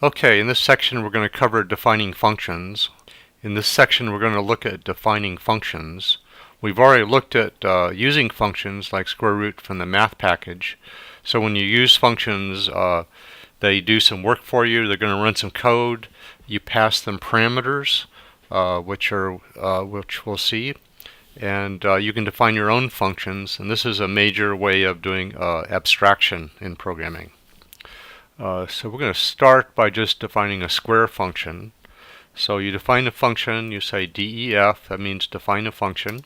Okay, in this section we're going to cover defining functions. In this section we're going to look at defining functions. We've already looked at using functions like square root from the math package. So when you use functions, they do some work for you. They're going to run some code. You pass them parameters, which we'll see, and you can define your own functions. And this is a major way of doing abstraction in programming. So we're going to start by just defining a square function. So you define a function, you say def, that means define a function,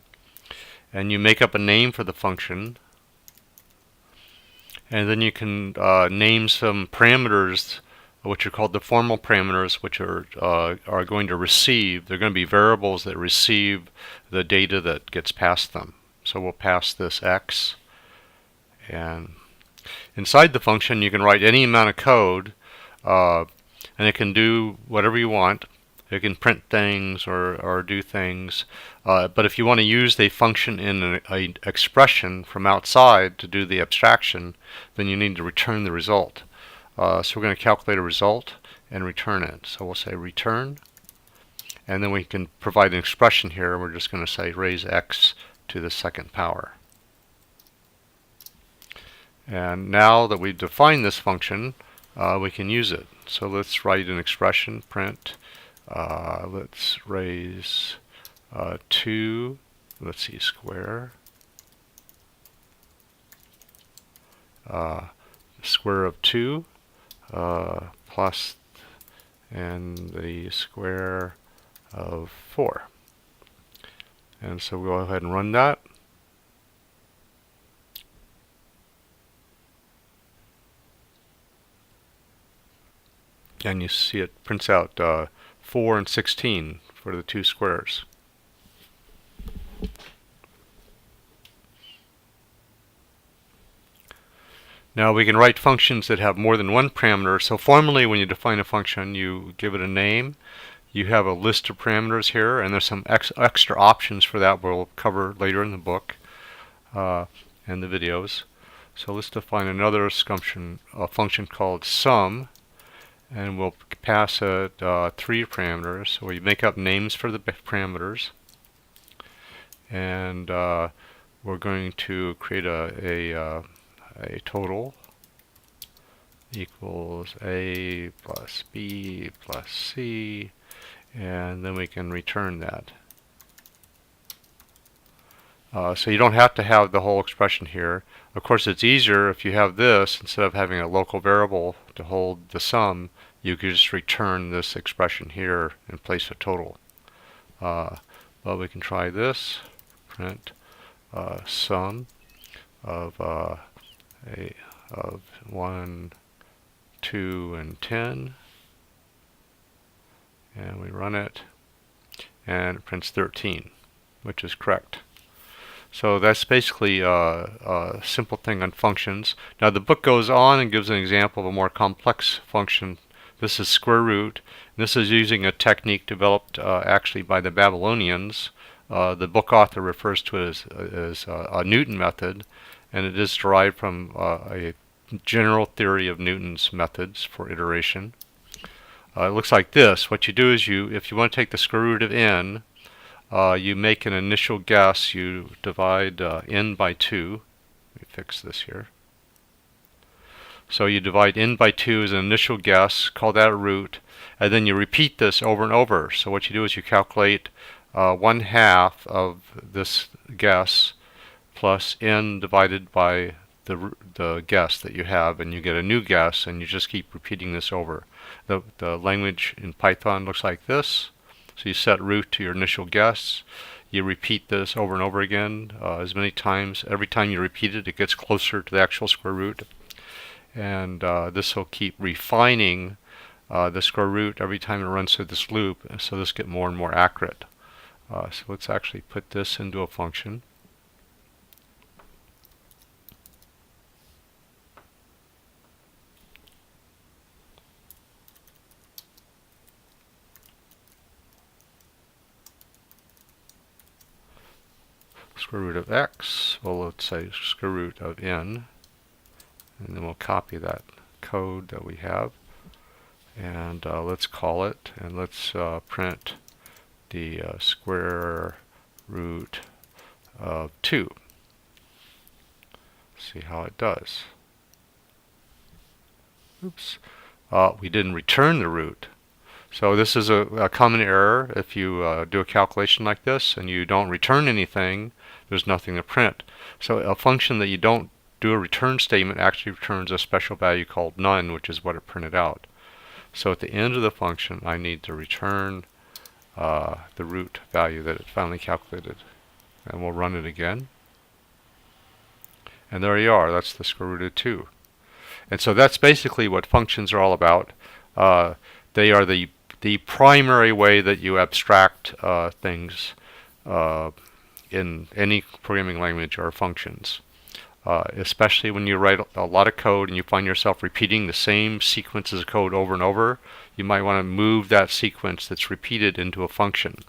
and you make up a name for the function, and then you can name some parameters which are called the formal parameters, which are going to receive. They're going to be variables that receive the data that gets passed them. So we'll pass this x, and inside the function you can write any amount of code, and it can do whatever you want. It can print things or do things, but if you want to use the function in an expression from outside to do the abstraction, then you need to return the result. So we're going to calculate a result and return it. So we'll say return, and then we can provide an expression here. We're just going to say raise x to the second power. And now that we've defined this function, we can use it. So let's write an expression, print. Let's raise 2, let's see, square, square of 2 plus, and the square of 4. And so we'll go ahead and run that. And you see it prints out 4 and 16 for the two squares. Now we can write functions that have more than one parameter. So formally, when you define a function, you give it a name. You have a list of parameters here, and there's some extra options for that we'll cover later in the book and the videos. So let's define another function called sum, and we'll pass it 3 parameters. So we make up names for the parameters, and we're going to create a total equals a plus b plus c, and then we can return that. So you don't have to have the whole expression here. Of course, it's easier if you have this. Instead of having a local variable to hold the sum, you could just return this expression here and place a total. But we can try this, print sum of 1, 2, and 10, and we run it, and it prints 13, which is correct. So that's basically a simple thing on functions. Now the book goes on and gives an example of a more complex function. This is square root. This is using a technique developed actually by the Babylonians. The book author refers to it as a Newton method, and it is derived from a general theory of Newton's methods for iteration. It looks like this. What you do is if you want to take the square root of n, you make an initial guess. You divide n by 2. Let me fix this here. So you divide n by 2 as an initial guess, call that a root, and then you repeat this over and over. So what you do is you calculate 1/2 of this guess plus n divided by the guess that you have, and you get a new guess, and you just keep repeating this over. The language in Python looks like this. So you set root to your initial guess. You repeat this over and over again as many times. Every time you repeat it, it gets closer to the actual square root. And this will keep refining the square root every time it runs through this loop, so this gets more and more accurate. So let's actually put this into a function. Square root of x, well, let's say square root of n, and then we'll copy that code that we have, and let's call it, and let's print the square root of 2. See how it does. Oops. We didn't return the root. So this is a common error. If you do a calculation like this and you don't return anything, there's nothing to print. So a function that you don't do a return statement actually returns a special value called none, which is what it printed out. So at the end of the function, I need to return the root value that it finally calculated. And we'll run it again. And there you are. That's the square root of 2. And so that's basically what functions are all about. They are the primary way that you abstract things in any programming language are functions. Especially when you write a lot of code and you find yourself repeating the same sequences of code over and over, you might want to move that sequence that's repeated into a function.